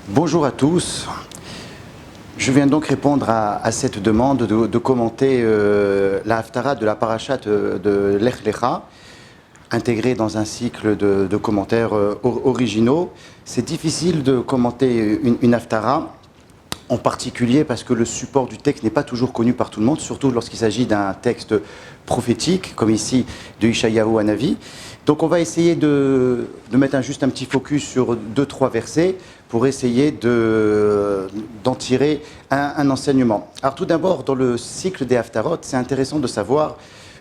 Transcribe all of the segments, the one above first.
Bonjour à tous. Je viens donc répondre à cette demande de commenter la Haftara de la Parashat de Lech Lecha, intégrée dans un cycle de commentaires originaux. C'est difficile de commenter une Haftara, en particulier parce que le support du texte n'est pas toujours connu par tout le monde, surtout lorsqu'il s'agit d'un texte prophétique, comme ici de Ishayahu Hanavi. Donc on va essayer de mettre juste un petit focus sur 2-3 versets pour essayer d'en tirer un enseignement. Alors tout d'abord, dans le cycle des Haftarot, c'est intéressant de savoir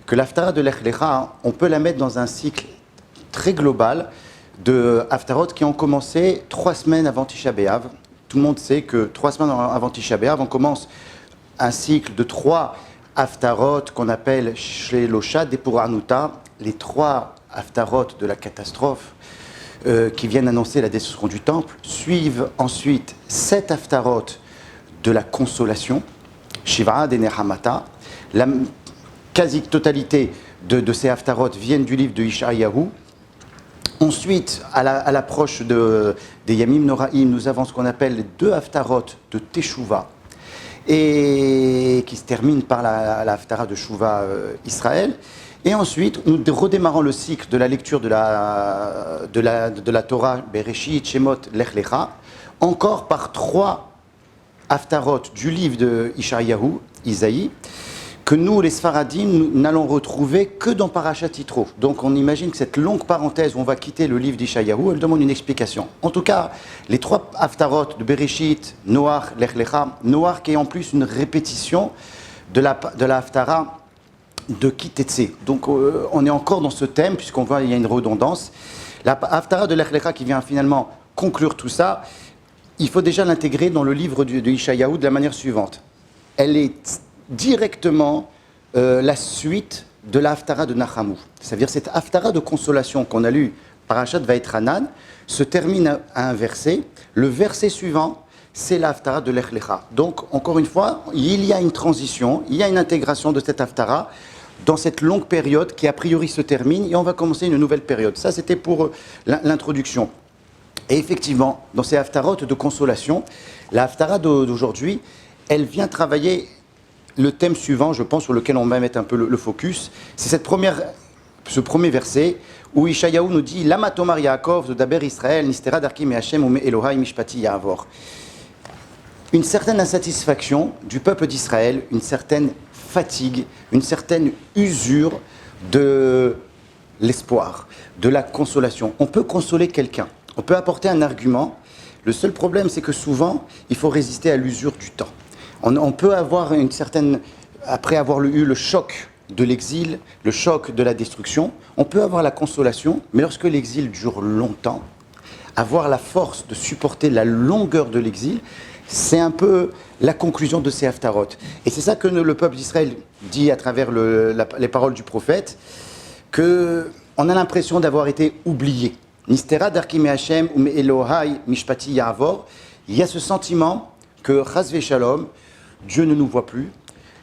que l'Haftara de Lech Lecha, on peut la mettre dans un cycle très global de Haftarot qui ont commencé 3 semaines avant Tisha B'Av. Tout le monde sait que 3 semaines avant Tisha B'Av, on commence un cycle de 3 Haftarot qu'on appelle Shlosha Depuranuta, les 3 Haftarot de la catastrophe qui viennent annoncer la destruction du temple. Suivent ensuite 7 Haftarot de la consolation, Shiva de Nehamata. La quasi-totalité de ces Haftarot viennent du livre de Ishayahu. Ensuite, à l'approche des Yamim Noraim, nous avons ce qu'on appelle les 2 Haftarot de Teshuvah, et qui se terminent par la Haftara de Shuvah Israël. Et ensuite, nous redémarrons le cycle de la lecture de la Torah, Bereshit, Shemot, Lech Lecha, encore par 3 Haftarot du livre de Ishayahu, Isaïe, que nous, les Sfaradim, nous n'allons retrouver que dans Parashat Yitro. Donc on imagine que cette longue parenthèse où on va quitter le livre d'Ishayahu, elle demande une explication. En tout cas, les 3 Haftarot de Bereshit, Noach, Lech Lecha, Noach qui est en plus une répétition de la Haftara de Kitetse. Donc on est encore dans ce thème, puisqu'on voit qu'il y a une redondance. La Haftara de Lech Lecha qui vient finalement conclure tout ça, il faut déjà l'intégrer dans le livre de Ishayahu de la manière suivante. Elle est directement la suite de la Haftara de Nachamu. C'est-à-dire cette Haftara de consolation qu'on a lue, Parashat Vaïtranan, se termine à un verset. Le verset suivant, c'est la Haftara de Lech Lecha. Donc, encore une fois, il y a une transition, il y a une intégration de cette Haftara dans cette longue période qui a priori se termine et on va commencer une nouvelle période. Ça, c'était pour l'introduction. Et effectivement, dans ces Haftarot de consolation, la Haftara d'aujourd'hui, elle vient travailler le thème suivant, je pense, sur lequel on va mettre un peu le focus. C'est ce premier verset où Ishayahu nous dit « Lama tomar Yaakov, Zodaber Israël, Nistera darki me Hashem, ume Elohai mishpati Ya'avor » Une certaine insatisfaction du peuple d'Israël, une certaine fatigue, une certaine usure de l'espoir, de la consolation. On peut consoler quelqu'un, on peut apporter un argument. Le seul problème, c'est que souvent, il faut résister à l'usure du temps. On peut avoir une certaine, après avoir eu le choc de l'exil, le choc de la destruction, on peut avoir la consolation, mais lorsque l'exil dure longtemps, avoir la force de supporter la longueur de l'exil, c'est un peu la conclusion de ces Haftarot. Et c'est ça que le peuple d'Israël dit à travers les paroles du prophète, qu'on a l'impression d'avoir été oublié. Nistera darki me Hashem ume Elohai mishpati Ya'avor. Il y a ce sentiment que Chas v'Shalom, Dieu ne nous voit plus,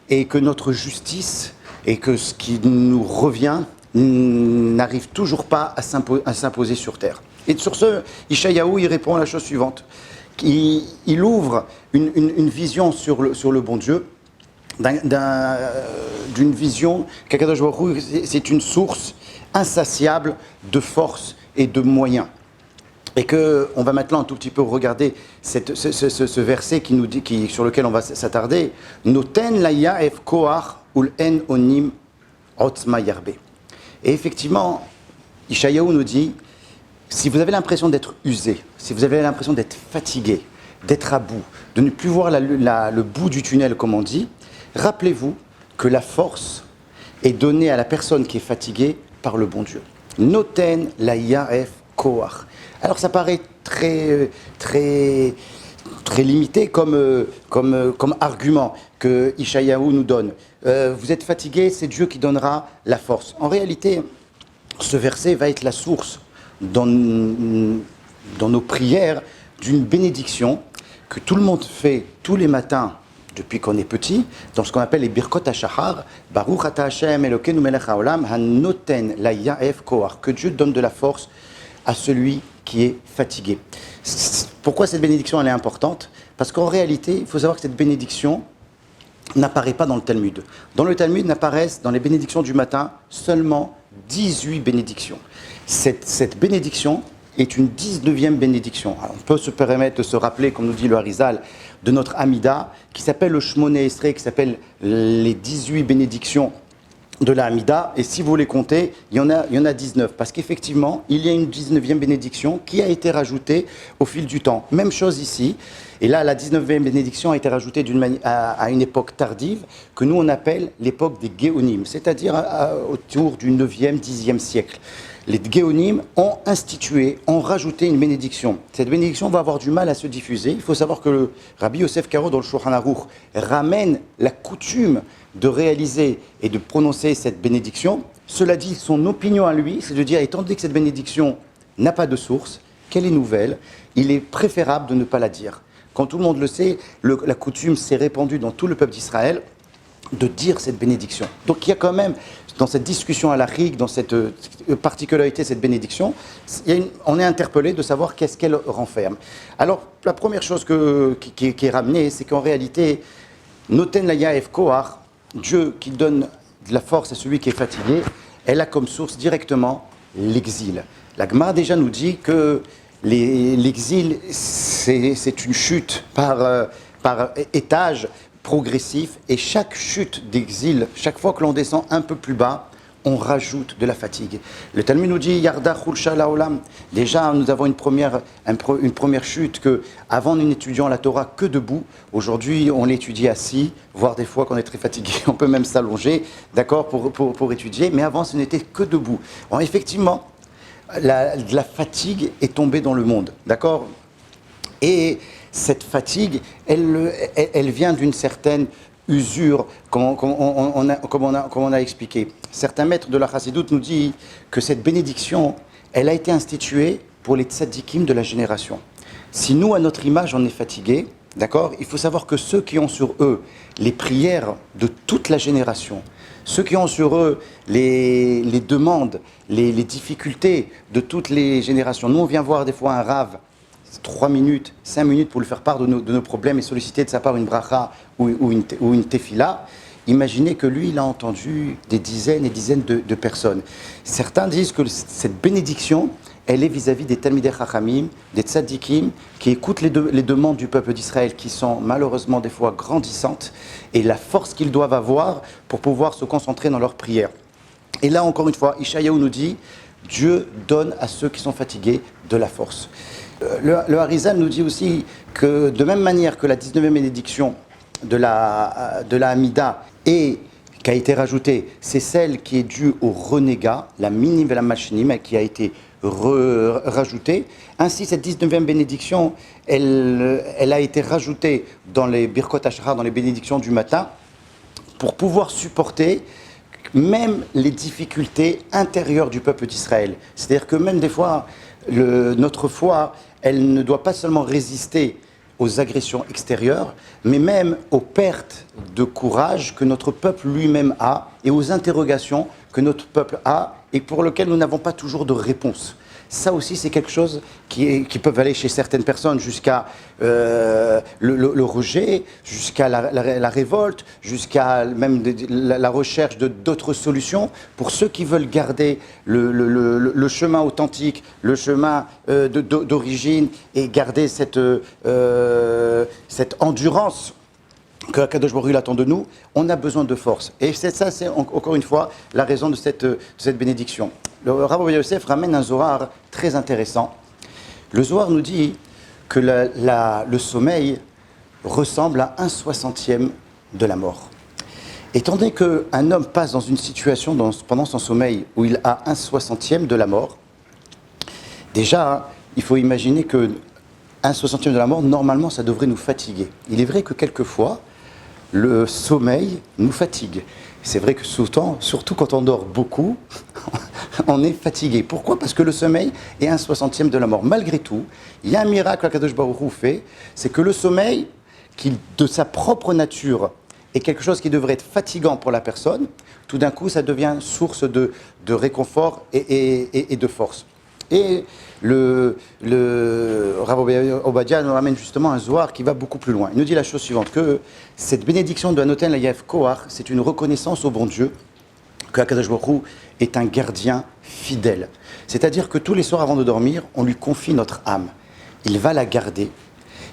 et que notre justice, et que ce qui nous revient, n'arrive toujours pas à s'imposer sur terre. Et sur ce, Ishayahu, il répond à la chose suivante. Il ouvre une vision sur le bon Dieu, d'une vision qu'Akadosh Baruch Hu, c'est une source insatiable de force et de moyens. Et qu'on va maintenant un tout petit peu regarder ce verset qui nous dit, sur lequel on va s'attarder. Noten la ya'ef koach ul en onim otzma yarbe. Et effectivement, Ishayahu nous dit, si vous avez l'impression d'être usé, si vous avez l'impression d'être fatigué, d'être à bout, de ne plus voir le bout du tunnel, comme on dit, rappelez-vous que la force est donnée à la personne qui est fatiguée par le bon Dieu. Noten la ya'ef koach. Alors ça paraît très limité comme argument que Ishayahu nous donne. Vous êtes fatigué, c'est Dieu qui donnera la force. En réalité, ce verset va être la source dans nos prières d'une bénédiction que tout le monde fait tous les matins depuis qu'on est petit, dans ce qu'on appelle les Birkot HaShahar, Baruch Ata Hashem Elokeinu Melech HaOlam, HaNoten La Ya'ef Koach, que Dieu donne de la force à celui qui est fatigué. Pourquoi cette bénédiction elle est importante? Parce qu'en réalité, il faut savoir que cette bénédiction n'apparaît pas dans le Talmud. Dans le Talmud n'apparaissent, dans les bénédictions du matin, seulement 18 bénédictions. Cette bénédiction est une 19e bénédiction. Alors, on peut se permettre de se rappeler, comme nous dit le Harizal, de notre Amida, qui s'appelle le Shmoné Esrei, qui s'appelle les 18 bénédictions de la Hamida, et si vous les comptez, il y en a 19, parce qu'effectivement, il y a une 19e bénédiction qui a été rajoutée au fil du temps. Même chose ici, et là, la 19e bénédiction a été rajoutée à une époque tardive, que nous on appelle l'époque des Géonim, c'est-à-dire autour du 9e, 10e siècle. Les Géonim ont institué, ont rajouté une bénédiction. Cette bénédiction va avoir du mal à se diffuser. Il faut savoir que le Rabbi Yosef Karo, dans le Shulchan Aruch, ramène la coutume de réaliser et de prononcer cette bénédiction. Cela dit, son opinion à lui, c'est de dire, étant donné que cette bénédiction n'a pas de source, qu'elle est nouvelle, il est préférable de ne pas la dire. Quand tout le monde le sait, la coutume s'est répandue dans tout le peuple d'Israël de dire cette bénédiction. Donc il y a quand même, dans cette discussion à la Rigue, dans cette particularité de cette bénédiction, on est interpellé de savoir qu'est-ce qu'elle renferme. Alors, la première chose qui est ramenée, c'est qu'en réalité, Noten la Yaef Kohar, Dieu qui donne de la force à celui qui est fatigué, elle a comme source directement l'exil. La Gemara déjà nous dit que l'exil, c'est une chute par étage progressif, et chaque chute d'exil, chaque fois que l'on descend un peu plus bas, on rajoute de la fatigue. Le Talmud nous dit Yarda Chulsha Laolam. Déjà, nous avons une première chute que, avant, nous n'étudions la Torah que debout. Aujourd'hui, on l'étudie assis, voire des fois, quand on est très fatigué, on peut même s'allonger, d'accord, pour étudier. Mais avant, ce n'était que debout. Alors, effectivement, la fatigue est tombée dans le monde, d'accord. Et cette fatigue, elle vient d'une certaine usure, comme on a expliqué. Certains maîtres de la Chassidoute nous disent que cette bénédiction, elle a été instituée pour les tzadikim de la génération. Si nous, à notre image, on est fatigués, d'accord, il faut savoir que ceux qui ont sur eux les prières de toute la génération, ceux qui ont sur eux les demandes, les difficultés de toutes les générations. Nous, on vient voir des fois un rave, 3 minutes, 5 minutes pour lui faire part de nos problèmes et solliciter de sa part une bracha ou une tefila. Imaginez que lui, il a entendu des dizaines et dizaines de personnes. Certains disent que cette bénédiction, elle est vis-à-vis des Talmidei Chachamim, des tzadikim, qui écoutent les demandes du peuple d'Israël, qui sont malheureusement des fois grandissantes, et la force qu'ils doivent avoir pour pouvoir se concentrer dans leur prière. Et là, encore une fois, Ishayahu nous dit, Dieu donne à ceux qui sont fatigués de la force. Le Harizal nous dit aussi que de même manière que la 19e bénédiction de la Hamida qui a été rajoutée, c'est celle qui est due au renégat, la minim et la machinim, qui a été rajoutée. Ainsi, cette 19e bénédiction, elle a été rajoutée dans les Birkot HaShachar, dans les bénédictions du matin, pour pouvoir supporter même les difficultés intérieures du peuple d'Israël. C'est-à-dire que même des fois, notre foi, elle ne doit pas seulement résister aux agressions extérieures, mais même aux pertes de courage que notre peuple lui-même a et aux interrogations que notre peuple a et pour lesquelles nous n'avons pas toujours de réponse. Ça aussi, c'est quelque chose qui peut aller chez certaines personnes jusqu'à le rejet, jusqu'à la révolte, jusqu'à même la recherche d'autres solutions. Pour ceux qui veulent garder le chemin authentique, le chemin d'origine et garder cette endurance que Kadosh Baruch Hu attend de nous, on a besoin de force. Et ça, c'est encore une fois la raison de cette bénédiction. Le Rabbi Yosef ramène un Zohar très intéressant. Le Zohar nous dit que le sommeil ressemble à 1/60e de la mort. Étant donné qu'un homme passe dans une situation pendant son sommeil où il a 1/60e de la mort, déjà, il faut imaginer que 1/60e de la mort, normalement, ça devrait nous fatiguer. Il est vrai que quelquefois, le sommeil nous fatigue. C'est vrai que surtout quand on dort beaucoup, on est fatigué. Pourquoi ? Parce que le sommeil est 1/60e de la mort. Malgré tout, il y a un miracle qu'Akadosh Baruch Hu fait, c'est que le sommeil, qui de sa propre nature est quelque chose qui devrait être fatigant pour la personne, tout d'un coup, ça devient source de réconfort et de force. Et le Rav Obadia nous ramène justement un Zohar qui va beaucoup plus loin. Il nous dit la chose suivante, que cette bénédiction de Hanoten Layev Kohar, c'est une reconnaissance au bon Dieu, que Akadosh Baruch Hu est un gardien fidèle. C'est-à-dire que tous les soirs avant de dormir, on lui confie notre âme. Il va la garder,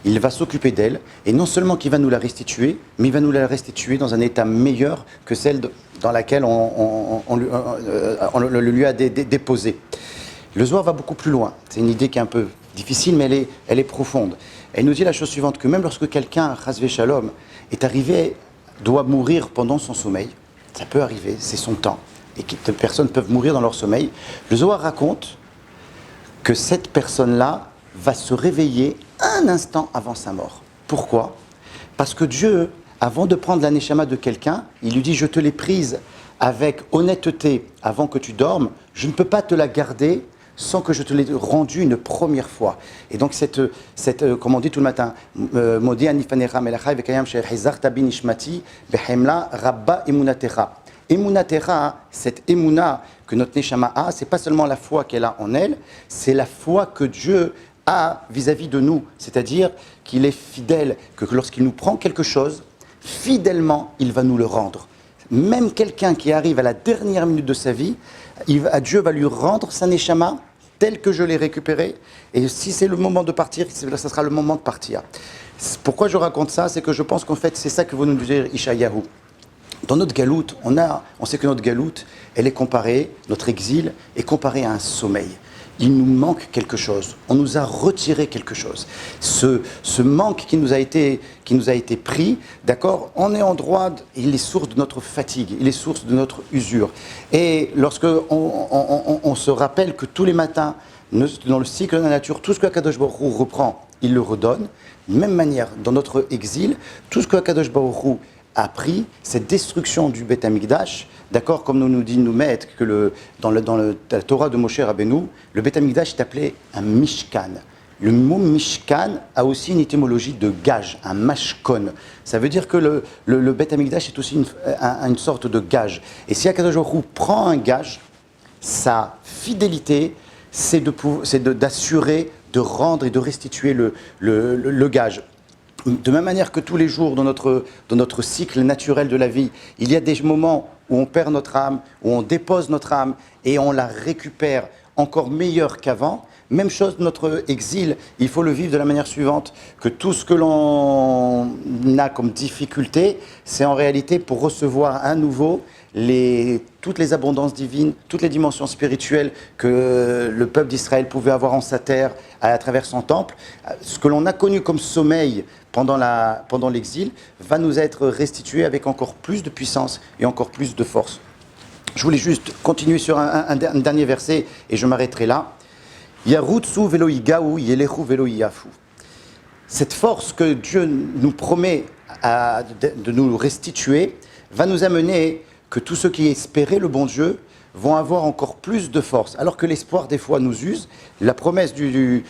il va s'occuper d'elle, et non seulement qu'il va nous la restituer, mais il va nous la restituer dans un état meilleur que celle dans laquelle on le lui a déposé. Le Zohar va beaucoup plus loin. C'est une idée qui est un peu difficile, mais elle est profonde. Elle nous dit la chose suivante, que même lorsque quelqu'un, Chasvé Shalom, est arrivé, doit mourir pendant son sommeil, ça peut arriver, c'est son temps, et que des personnes peuvent mourir dans leur sommeil, le Zohar raconte que cette personne-là va se réveiller un instant avant sa mort. Pourquoi ? Parce que Dieu, avant de prendre la neshama de quelqu'un, il lui dit « Je te l'ai prise avec honnêteté avant que tu dormes, je ne peux pas te la garder sans que je te l'ai rendue une première fois. » Et donc, comme on dit tout le matin, « Modi anifanecha melachai vekayam she'hizarta bi nishmati behemla rabba emunatecha » Emunatecha, cette emuna que notre neshama a, c'est pas seulement la foi qu'elle a en elle, c'est la foi que Dieu a vis-à-vis de nous. C'est-à-dire qu'il est fidèle, que lorsqu'il nous prend quelque chose, fidèlement, il va nous le rendre. Même quelqu'un qui arrive à la dernière minute de sa vie, Dieu va lui rendre sa neshama tel que je l'ai récupéré. Et si c'est le moment de partir, ça sera le moment de partir. Pourquoi je raconte ça ? C'est que je pense qu'en fait, c'est ça que veut nous dire Ishayahu. Dans notre galoute, on sait que notre galoute, elle est comparée, notre exil est comparé à un sommeil. Il nous manque quelque chose, on nous a retiré quelque chose. Ce manque qui nous a été pris, d'accord, on est en droit, il est source de notre fatigue, il est source de notre usure. Et lorsque on se rappelle que tous les matins, dans le cycle de la nature, tout ce que Akadosh Baruch Hu reprend, il le redonne. De même manière, dans notre exil, tout ce que Akadosh Baruch Hu a pris, cette destruction du Beth Amikdash, d'accord, comme nous dit nous maître que dans la Torah de Moshe Rabbeinu, le Beth Amikdash est appelé un Mishkan. Le mot Mishkan a aussi une étymologie de gage, un mashkon. Ça veut dire que le Beth Amikdash est aussi une sorte de gage. Et si Akadosh Baruch Hu prend un gage, sa fidélité, c'est d'assurer, de rendre et de restituer le gage. De même manière que tous les jours dans notre cycle naturel de la vie, il y a des moments où on perd notre âme, où on dépose notre âme et on la récupère encore meilleure qu'avant. Même chose, notre exil, il faut le vivre de la manière suivante, que tout ce que l'on a comme difficulté, c'est en réalité pour recevoir à nouveau toutes les abondances divines, toutes les dimensions spirituelles que le peuple d'Israël pouvait avoir en sa terre à travers son temple. Ce que l'on a connu comme sommeil pendant l'exil va nous être restitué avec encore plus de puissance et encore plus de force. Je voulais juste continuer sur un dernier verset et je m'arrêterai là. Yarutsu velo igaou yelechu velo yafu. Cette force que Dieu nous promet de nous restituer va nous amener que tous ceux qui espéraient le bon Dieu vont avoir encore plus de force. Alors que l'espoir des fois nous use, la promesse du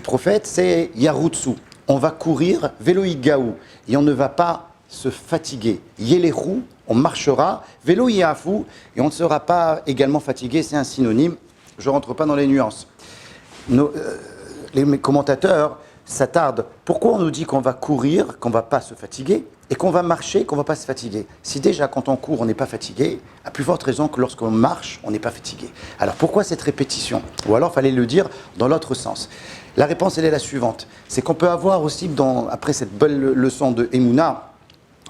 prophète c'est Yarutsu. On va courir velo igaou et on ne va pas se fatiguer. Yelechu, on marchera, velo yafu et on ne sera pas également fatigué, c'est un synonyme. Je ne rentre pas dans les nuances. Les commentateurs s'attardent. Pourquoi on nous dit qu'on va courir, qu'on ne va pas se fatiguer, et qu'on va marcher, qu'on ne va pas se fatiguer ? Si déjà quand on court, on n'est pas fatigué, à plus forte raison que lorsqu'on marche, on n'est pas fatigué. Alors pourquoi cette répétition ? Ou alors fallait le dire dans l'autre sens. La réponse, elle est la suivante. C'est qu'on peut avoir aussi, après cette belle leçon de Emouna,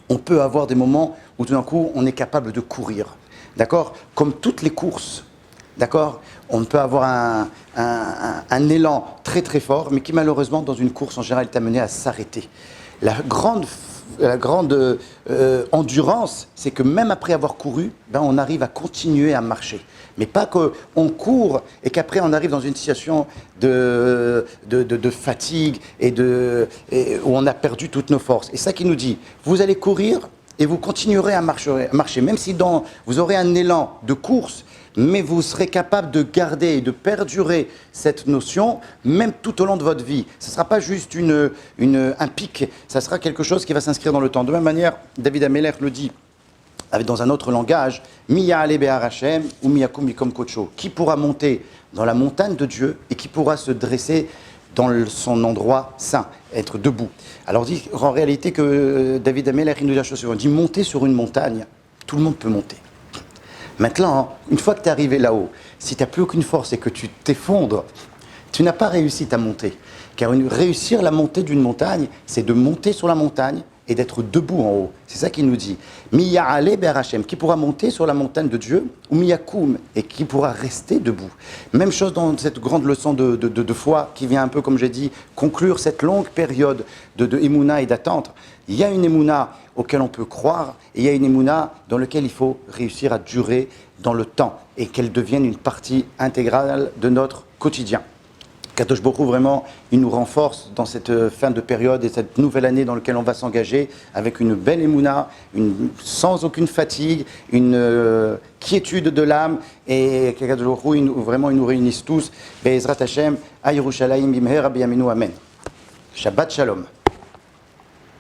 on peut avoir des moments où tout d'un coup, on est capable de courir. D'accord ? Comme toutes les courses. D'accord ? On peut avoir un élan très très fort, mais qui malheureusement, dans une course en général, est amené à s'arrêter. La grande endurance, c'est que même après avoir couru, on arrive à continuer à marcher. Mais pas qu'on court et qu'après on arrive dans une situation de fatigue et où on a perdu toutes nos forces. Et ça qui nous dit, vous allez courir et vous continuerez à marcher. Même si vous aurez un élan de course, mais vous serez capable de garder et de perdurer cette notion, même tout au long de votre vie. Ce ne sera pas juste un pic, ça sera quelque chose qui va s'inscrire dans le temps. De même manière, David Ameller le dit, dans un autre langage, Miya ale behar Hashem ou miyakum mikom kocho. Qui pourra monter dans la montagne de Dieu et qui pourra se dresser dans son endroit saint, être debout. Alors dit en réalité que David Ameller nous dit la chose suivante, il dit monter sur une montagne, tout le monde peut monter. Maintenant, une fois que tu es arrivé là-haut, si tu n'as plus aucune force et que tu t'effondres, tu n'as pas réussi ta montée. Car réussir la montée d'une montagne, c'est de monter sur la montagne et d'être debout en haut. C'est ça qu'il nous dit. Miya'ale ber Hashem, qui pourra monter sur la montagne de Dieu, ou miyakoum, et qui pourra rester debout. Même chose dans cette grande leçon de foi qui vient un peu, comme j'ai dit, conclure cette longue période de Emouna et d'attente. Il y a une Emouna auquel on peut croire, et il y a une Emouna dans laquelle il faut réussir à durer dans le temps, et qu'elle devienne une partie intégrale de notre quotidien. Kadosh Baruch Hu, vraiment, il nous renforce dans cette fin de période et cette nouvelle année dans laquelle on va s'engager avec une belle émouna, sans aucune fatigue, une quiétude de l'âme, et Kadosh Baruch Hu, vraiment, il nous réunisse tous. Be'ezrat Hashem, à Yerushalayim bimher b'yaminu amen. Shabbat Shalom.